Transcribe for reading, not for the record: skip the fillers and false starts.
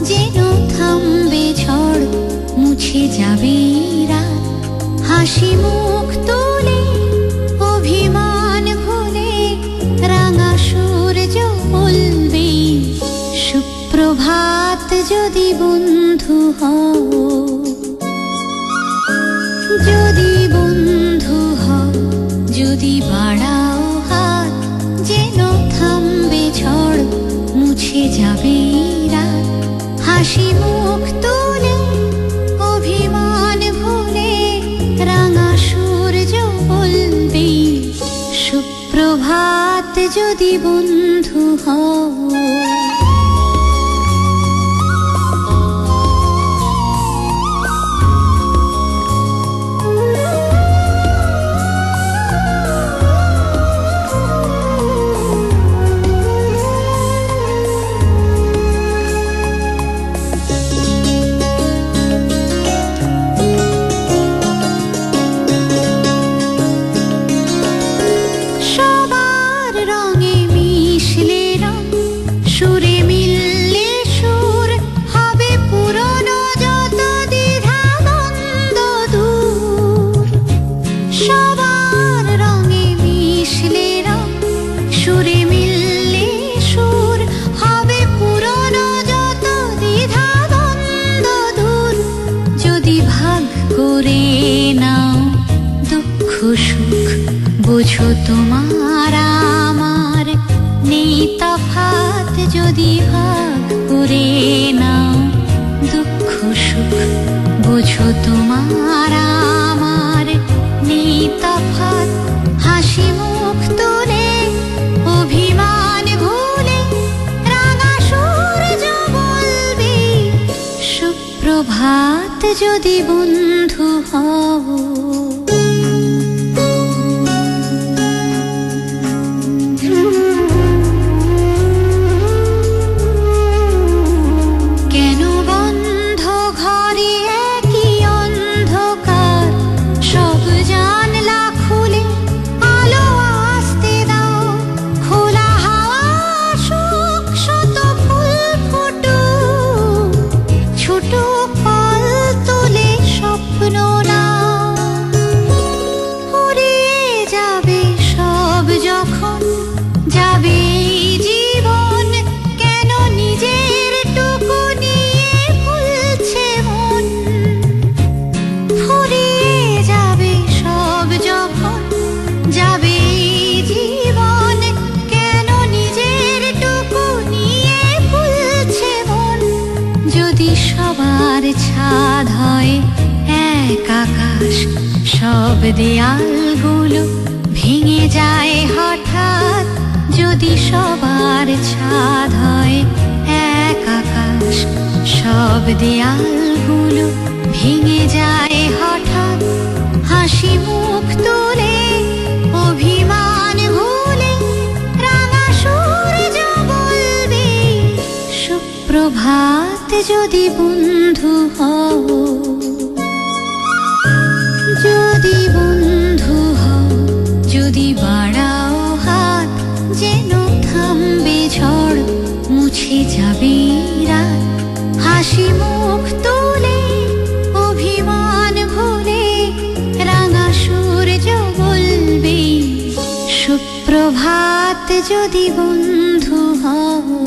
যেন থামবে ঝড়, মুছে যাবে রাত, হাসি মুখ তুলে অভিমান ভুলে রাঙা সূর্য বলবে সুপ্রভাত। যদি বন্ধু হও, যদি বন্ধু হও, যদি বাড়াও হাত, যেন থামবে ঝড়, মুছে যাবে রাত, হাসি মুখ তুলে অভিমান ভুলে রাঙা সূর্য বলবে সুপ্রভাত। যদি বন্ধু হও, বুঝো তোমার আমার নেই তফাৎ, যদি ভাগ করে নাও দুঃখ সুখ, বুঝো তোমার আমার নেই তফাৎ, হাসি মুখ তুলে অভিমান ভুলে রাঙা সূর্য বলবে সুপ্রভাত। যদি বন্ধু হও, ছাদ হয় এক আকাশ, সব দেয়ালগুলো ভেঙে যায় হঠাৎ, যদি সবার ছাদ হয় এক আকাশ, সব দেয়ালগুলো ভেঙে যায় হঠাৎ, হাসি মুখ তুলে অভিমান ভুলে রাঙা সূর্য বলবে সুপ্রভাত। যদি বন্ধু হও, যদি বন্ধু হও, যদি বাড়াও হাত, যেন থামবে ঝড়, মুছে যাবে রাত, হাসি মুখ তুলে অভিমান ভুলে রাঙা সূর্য বলবে সুপ্রভাত। যদি বন্ধু হও।